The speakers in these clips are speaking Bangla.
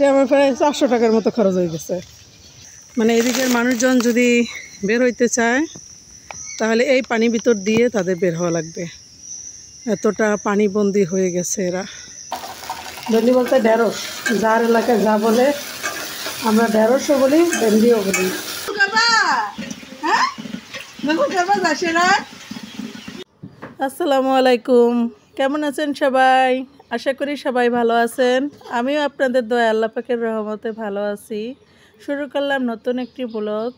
নাইটে আমার প্রায় 400 টাকার মতো খরচ হয়ে গেছে। মানে এদিকের মানুষজন যদি বের হইতে চায় তাহলে এই পানির ভিতর দিয়ে তাদের বের হওয়া লাগবে, এতটা পানিবন্দি হয়ে গেছে এরা। ভেন্ডি বলতে ঢেঁড়স, যার এলাকায় যা বলে আমরা ঢেঁড়সও বলি, ভেন্ডিও বলি। আসসালামু আলাইকুম, কেমন আছেন সবাই? আশা করি সবাই ভালো আছেন। আমিও আপনাদের দয়া আল্লাহ পাকের রহমতে ভালো আছি। শুরু করলাম নতুন একটি ব্লগ।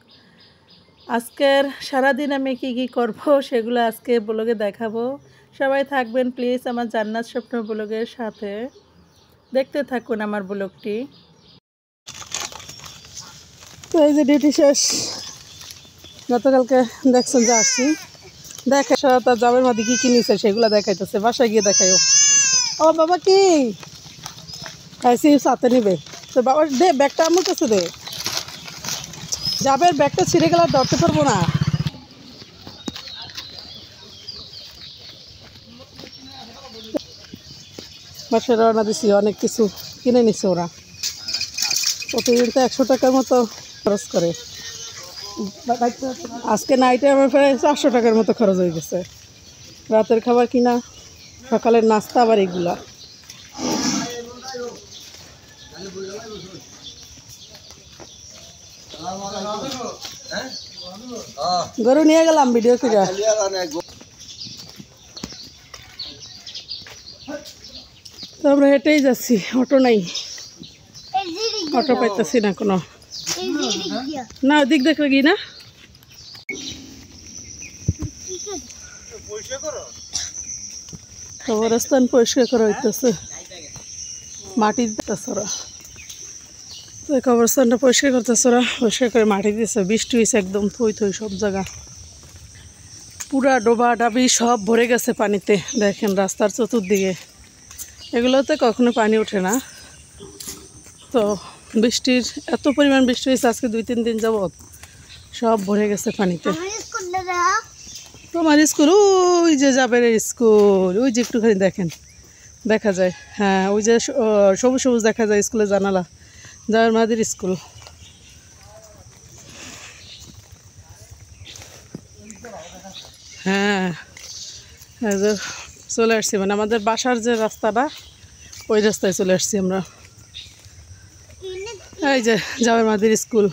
আজকের সারাদিন আমি কি করব সেগুলো আজকে ব্লগে দেখাবো। সবাই থাকবেন প্লিজ আমার জান্নাত স্বপ্ন ব্লগের সাথে, দেখতে থাকুন আমার ব্লগটি। তো এই যে ডিউটি শেষ, গতকালকে দেখছেন যে আসছি, দেখে তার জামের মধ্যে কী কিনেছে সেগুলো দেখাইতেছে, বাসায় গিয়ে দেখাইও। ও বাবা কি খাইছি সাথে নিবে তো বাবা, দে ব্যাগটা আমার কাছে দে, জাবের ব্যাগটা ছিঁড়ে গেলে ধরতে পারবো না। বাসায় রওনা দিছি, অনেক কিছু কিনে নিছে ওরা। প্রতিদিন তো 100 টাকার মতো খরচ করে। আজকে নাইটে আমার প্রায় 400 টাকার মতো খরচ হয়ে গেছে। রাতের খাবার কিনা, সকালের নাস্তা, আবার এগুলা। গরু নিয়ে গেলাম ভিডিও করে। তো আমরা হেঁটেই যাচ্ছি, অটো নাই, অটো পাইতেছি না কোনো। না দিক দেখলে কি না, কবরস্থান পরিষ্কার করা হইতেছে, মাটি দিতেছে ওরা। তো কবরস্থানটা পরিষ্কার করতেছে ওরা, পরিষ্কার করে মাটি দিতেছে। বৃষ্টি হয়েছে একদম, থই থই সব জায়গা, পুরা ডোবা ডাবি সব ভরে গেছে পানিতে। দেখেন রাস্তার চতুর্দিকে, এগুলোতে কখনো পানি ওঠে না। তো বৃষ্টির এত পরিমাণ বৃষ্টি হয়েছে আজকে 2-3 দিন যাবৎ, সব ভরে গেছে পানিতে। তোমার স্কুল ওই যে জাবের স্কুল, ওই যে একটুখানি দেখেন দেখা যায়, হ্যাঁ ওই যে সবুজ সবুজ দেখা যায় স্কুলের জানালা, জাবের মাদির স্কুল। হ্যাঁ চলে আসছি, মানে আমাদের বাসার যে রাস্তাটা ওই রাস্তায় চলে আসছি আমরা। এই যে জাবের মাদির স্কুল,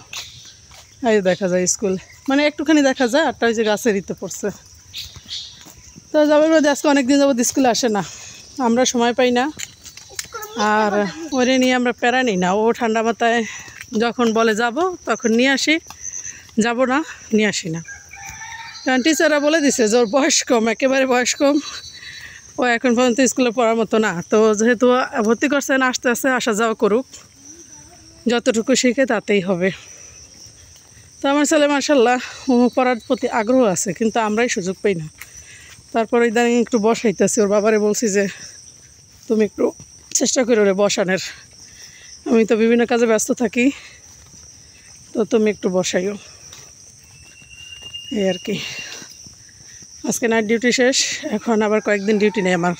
এই দেখা যায় স্কুল, মানে একটুখানি দেখা যায়, আরটা ওই যে গাছের ইতে পড়ছে। তো জাবের মাদি আজকে অনেকদিন যাবত স্কুলে আসে না, আমরা সময় পাই না, আর ওরে নিয়ে আমরা প্যারা নিই না। ও ঠান্ডা মাথায় যখন বলে যাব তখন নিয়ে আসি, যাব না নিয়ে আসি না। কারণ টিচাররা বলে দিছে যে ওর বয়স কম, একেবারে বয়স কম, ও এখন পর্যন্ত স্কুলে পড়ার মতো না। তো যেহেতু ভর্তি করছেন, আস্তে আস্তে আসা যাওয়া করুক, যতটুকু শিখে তাতেই হবে। তো আমার ছেলে মাশাআল্লাহ ও পড়ার প্রতি আগ্রহ আছে, কিন্তু আমরাই সুযোগ পাই না। তারপরে ইদানিং একটু বসাইতেছি, ওর বাবারে বলছি যে তুমি একটু চেষ্টা করে ওরে বসানোর, আমি তো বিভিন্ন কাজে ব্যস্ত থাকি, তো তুমি একটু বসাইও, এই আর কি। আজকে নাইট ডিউটি শেষ, এখন আবার কয়েকদিন ডিউটি নেই আমার।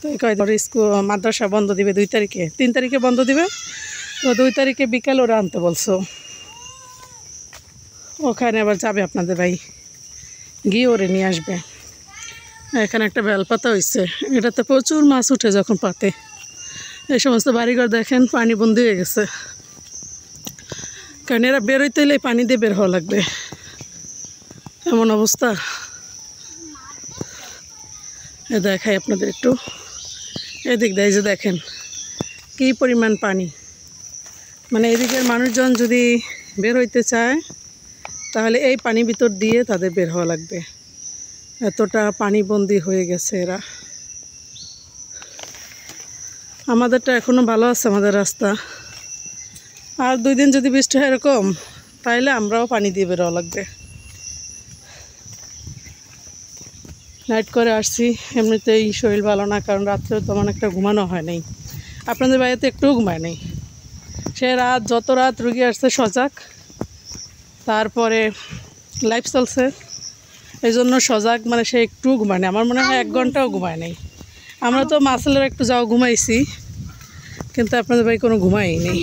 তো এই কয়েকদিন স্কুল মাদ্রাসা বন্ধ দিবে 2 তারিখে, 3 তারিখে বন্ধ দিবে। তো 2 তারিখে বিকাল ওরা আনতে বলছো, ওখানে আবার যাবে আপনাদের ভাই, গিয়ে ওরে নিয়ে আসবে। এখানে একটা বেলপাতা হয়েছে, এটাতে প্রচুর মাছ উঠে যখন পাতে। এই সমস্ত বাড়িঘর দেখেন পানিবন্দি হয়ে গেছে, কারণ এরা বেরোইতে হলে পানি দিয়ে বের হওয়া লাগবে, এমন অবস্থা। দেখাই আপনাদের একটু, এদিক দেয় যে দেখেন কী পরিমাণ পানি। মানে এদিকের মানুষজন যদি বের হইতে চায় তাহলে এই পানির ভিতর দিয়ে তাদের বের হওয়া লাগবে, এতটা পানিবন্দি হয়ে গেছে এরা। আমাদেরটা এখনও ভালো আছে, আমাদের রাস্তা। আর 2 দিন যদি বৃষ্টি হয় এরকম, তাইলে আমরাও পানি দিয়ে বেরোয়া লাগবে। নাইট করে আসছি, এমনিতেই শরীর ভালো না, কারণ রাত্রেও তেমন একটা ঘুমানো হয় নাই। আপনাদের বাড়িতে একটুও ঘুমায় নেই, সে রাত যত রাত রুগী আসছে সজাগ, তারপরে লাইফ চলছে, এই জন্য সজাগ, মানে সে একটু ঘুমায় নেই। আমার মনে হয় 1 ঘন্টাও ঘুমায় নেই। আমরা তো মাসেলের একটু যাও ঘুমাইছি, কিন্তু আপনাদের ভাই কোনো ঘুমাই নেই।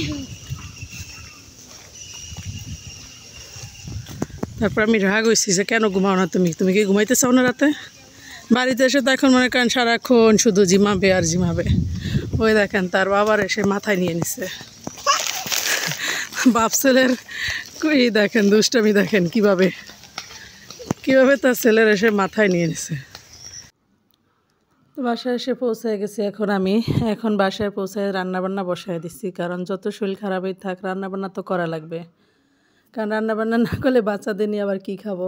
তারপর আমি রাগ হয়েছি যে কেন ঘুমাও না তুমি, তুমি কি ঘুমাইতে চাও না রাতে? বাড়িতে এসে তো এখন মনে করেন সারাক্ষণ শুধু জিমাবে আর জিমাবে। ওই দেখেন তার বাবার এসে মাথায় নিয়ে নিছে। বাপ ছেলের এই দেখেন দুষ্টামি, দেখেন কিভাবে তার ছেলের এসে মাথায় নিয়ে নিছে। তো বাসায় এসে পৌঁছায় গেছি এখন বাসায় পৌঁছায় রান্নাবান্না বসায় দিচ্ছি, কারণ যত শরীর খারাপই থাক রান্নাবান্না তো করা লাগবে, কারণ রান্নাবান্না না করলে বাচ্চাদের নিয়ে আবার কী খাবো।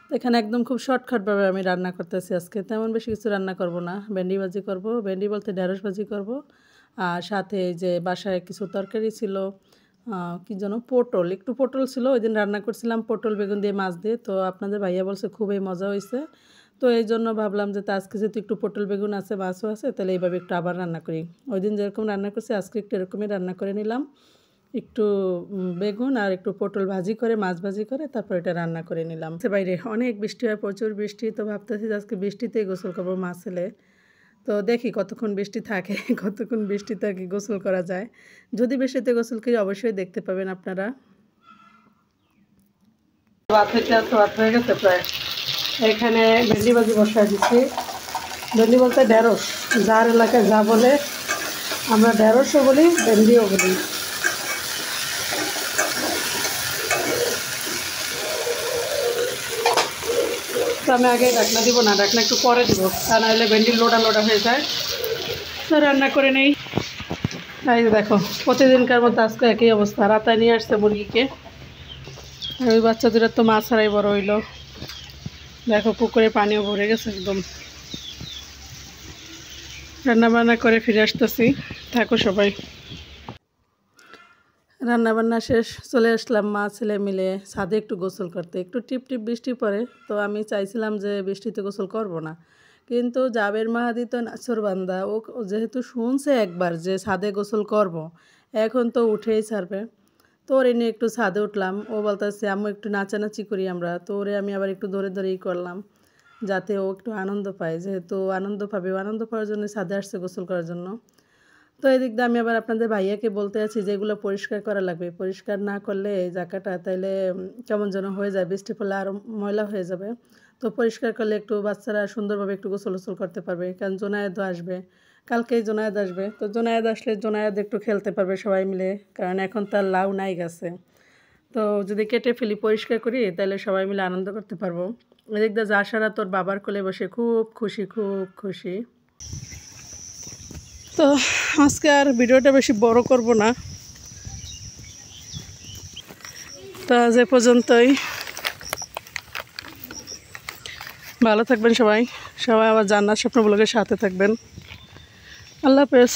তো এখানে একদম খুব শর্টকাটভাবে আমি রান্না করতেছি আজকে, তেমন বেশি কিছু রান্না করব না। ভেন্ডি ভাজি করব, ভেন্ডি বলতে ঢেঁড়স ভাজি করব, আর সাথে যে বাসায় কিছু তরকারি ছিল, কী যেন একটু পটল ছিল, ওই দিন রান্না করছিলাম পটল বেগুন দিয়ে মাছ দিয়ে। তো আপনাদের ভাইয়া বলছে খুবই মজা হয়েছে, তো এই জন্য ভাবলাম যে আজকে যেহেতু একটু পটল বেগুন আছে মাছও আছে, তাহলে এইভাবে একটু আবার রান্না করি। ওই দিন যেরকম রান্না করছি আজকে একটু এরকমই রান্না করে নিলাম, একটু বেগুন আর একটু পটল ভাজি করে মাছ ভাজি করে তারপর এটা রান্না করে নিলাম। বাইরে অনেক বৃষ্টি হয়, প্রচুর বৃষ্টি, তো ভাবতেছি আজকে বৃষ্টিতেই গোসল করবো মা ছেলে। তো দেখি কতক্ষণ বৃষ্টি থাকে, গোসল করা যায়। যদি বৃষ্টিতে গোসল করি অবশ্যই দেখতে পাবেন আপনারা। ভাত হয়ে গেছে প্রায়। এখানে ভেন্ডি ভাজি বসায় দিচ্ছি। ভেন্ডি বলতে ঢেঁড়স, যার এলাকায় যা বলে, আমরা ঢেঁড়সও বলি ভেন্ডিও বলি। তো আমি আগে ঢাকনা দিব না, ঢাকনা একটু পরে দিব, তা নাহলে ভেন্ডি লোডা হয়ে যায়। তো রান্না করে নেই। এই দেখো প্রতিদিনকার মতো আজকে একই অবস্থা, রাতায় নিয়ে আসছে মুরগিকে, আর ওই বাচ্চা দুটার তো মাছ ছাড়াই বড় হইলো। দেখো পুকুরে পানিও ভরে গেছে একদম। রান্নাবান্না করে ফিরে আসতেছি, থাকো সবাই। রান্নাবান্না শেষ, চলে আসলাম মা ছেলে মিলে ছাদে একটু গোসল করতে। একটু টিপ বৃষ্টি পড়ে, তো আমি চাইছিলাম যে বৃষ্টিতে গোসল করব না, কিন্তু জাবের মাহাদি তো নাছরবান্দা, ও যেহেতু শুনছে একবার যে ছাদে গোসল করব, এখন তো উঠেই ছাড়বে। তো ওরে নিয়ে একটু ছাদে উঠলাম। ও বলতেছে আম্মু একটু নাচানাচি করি আমরা, তো ওরে আমি আবার একটু ধরেই করলাম, যাতে ও একটু আনন্দ পায়, যেহেতু আনন্দ পাওয়ার জন্য ছাদে আসছে গোসল করার জন্য। তো এদিক দিয়ে আমি আবার আপনাদের ভাইয়াকে বলতে আছি যে এগুলো পরিষ্কার করা লাগবে, পরিষ্কার না করলে এই জায়গাটা তাইলে কেমন যেন হয়ে যায়, বৃষ্টি পড়লে আরও ময়লা হয়ে যাবে। তো পরিষ্কার করলে একটু বাচ্চারা সুন্দরভাবে একটু গোসল করতে পারবে, কারণ জোনায়েদও আসবে, কালকেই জোনায়েদ আসবে। তো জোনায়েদ আসলে জোনায়েদ একটু খেলতে পারবে সবাই মিলে, কারণ এখন তার লাউ নাই গাছে। তো যদি কেটে ফেলি পরিষ্কার করি তাহলে সবাই মিলে আনন্দ করতে পারবো। এদিক দিয়ে জাসারা তোর বাবার কোলে বসে খুব খুশি। তো আজকে আর ভিডিওটা বেশি বড় করব না, তা যে পর্যন্তই। ভালো থাকবেন সবাই আবার জান্নাত স্বপ্ন ব্লগের সাথে থাকবেন। আল্লাহ হাফেজ।